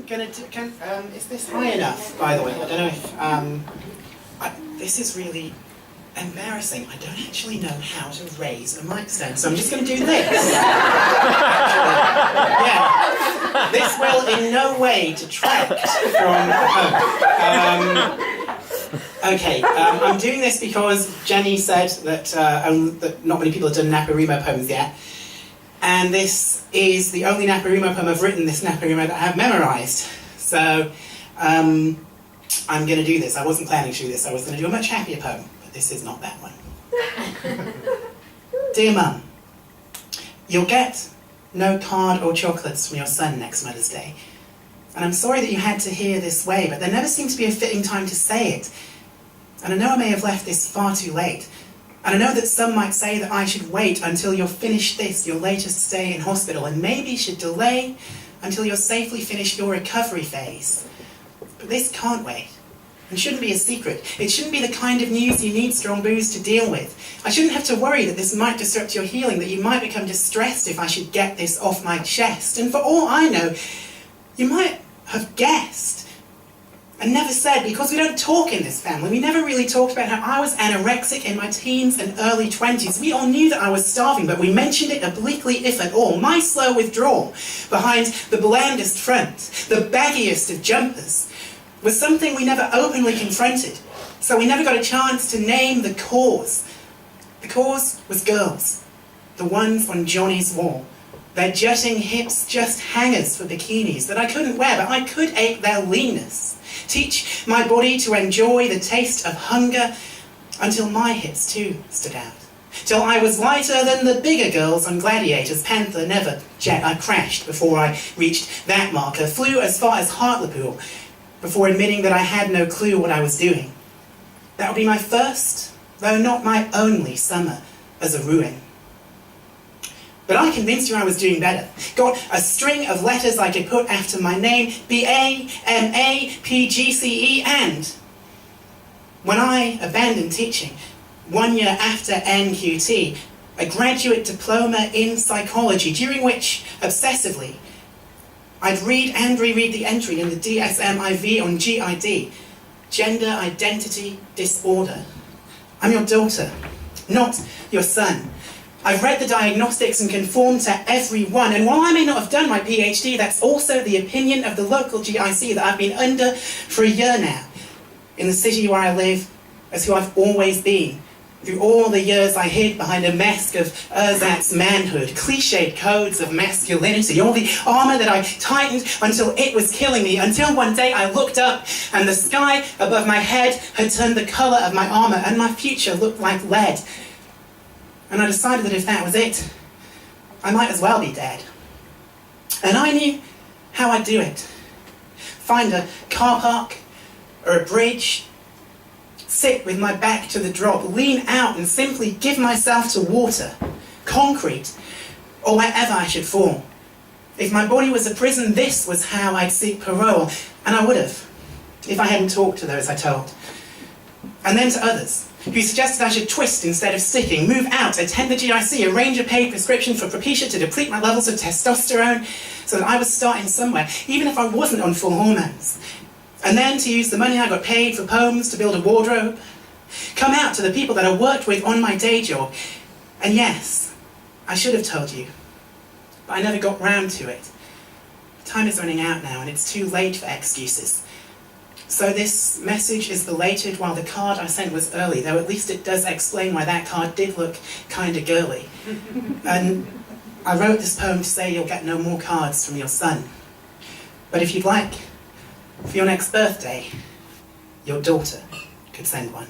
gonna do, is this high enough, by the way? I don't know if, this is really embarrassing. I don't actually know how to raise a mic stand, so I'm just going to do this. Actually, yeah. This will in no way detract from okay, I'm doing this because Jenny said that, that not many people have done NaPoWriMo poems yet, and this is the only NaPoWriMo poem I've written, this NaPoWriMo that I have memorised. So, I'm going to do this. I wasn't planning to do this. I was going to do a much happier poem, but this is not that one. Dear Mum, you'll get no card or chocolates from your son next Mother's Day. And I'm sorry that you had to hear this way, but there never seemed to be a fitting time to say it. And I know I may have left this far too late. And I know that some might say that I should wait until you're finished this, your latest stay in hospital, and maybe should delay until you're safely finished your recovery phase. But this can't wait, and shouldn't be a secret. It shouldn't be the kind of news you need strong booze to deal with. I shouldn't have to worry that this might disrupt your healing, that you might become distressed if I should get this off my chest. And for all I know, you might have guessed and never said, because we don't talk in this family. We never really talked about how I was anorexic in my teens and early 20s. We all knew that I was starving, but we mentioned it obliquely, if at all. My slow withdrawal behind the blandest front, the baggiest of jumpers, was something we never openly confronted. So we never got a chance to name the cause. The cause was girls, the ones on Johnny's wall. Their jutting hips just hangers for bikinis that I couldn't wear, but I could ape their leanness. Teach my body to enjoy the taste of hunger until my hips too stood out. Till I was lighter than the bigger girls on Gladiators. Panther, never jet. I crashed before I reached that marker. Flew as far as Hartlepool before admitting that I had no clue what I was doing. That would be my first, though not my only, summer as a ruin. But I convinced you I was doing better. Got a string of letters I could put after my name, B.A., M.A., P.G.C.E., and when I abandoned teaching, 1 year after NQT, a graduate diploma in psychology, during which, obsessively, I'd read and reread the entry in the DSM-IV on GID, Gender Identity Disorder. I'm your daughter, not your son. I've read the diagnostics and conformed to every one, and while I may not have done my PhD, that's also the opinion of the local GIC that I've been under for a year now, in the city where I live, as who I've always been, through all the years I hid behind a mask of ersatz manhood, cliched codes of masculinity, all the armour that I tightened until it was killing me, until one day I looked up and the sky above my head had turned the colour of my armour and my future looked like lead. And I decided that if that was it, I might as well be dead. And I knew how I'd do it. Find a car park or a bridge, sit with my back to the drop, lean out and simply give myself to water, concrete, or wherever I should fall. If my body was a prison, this was how I'd seek parole. And I would have, if I hadn't talked to those I told. And then to others, who suggested I should twist instead of sticking, move out, attend the GIC, arrange a paid prescription for Propecia to deplete my levels of testosterone so that I was starting somewhere, even if I wasn't on full hormones. And then to use the money I got paid for poems to build a wardrobe, come out to the people that I worked with on my day job. And yes, I should have told you, but I never got round to it. Time is running out now and it's too late for excuses. So this message is belated while the card I sent was early, though at least it does explain why that card did look kinda girly. And I wrote this poem to say you'll get no more cards from your son. But if you'd like, for your next birthday, your daughter could send one.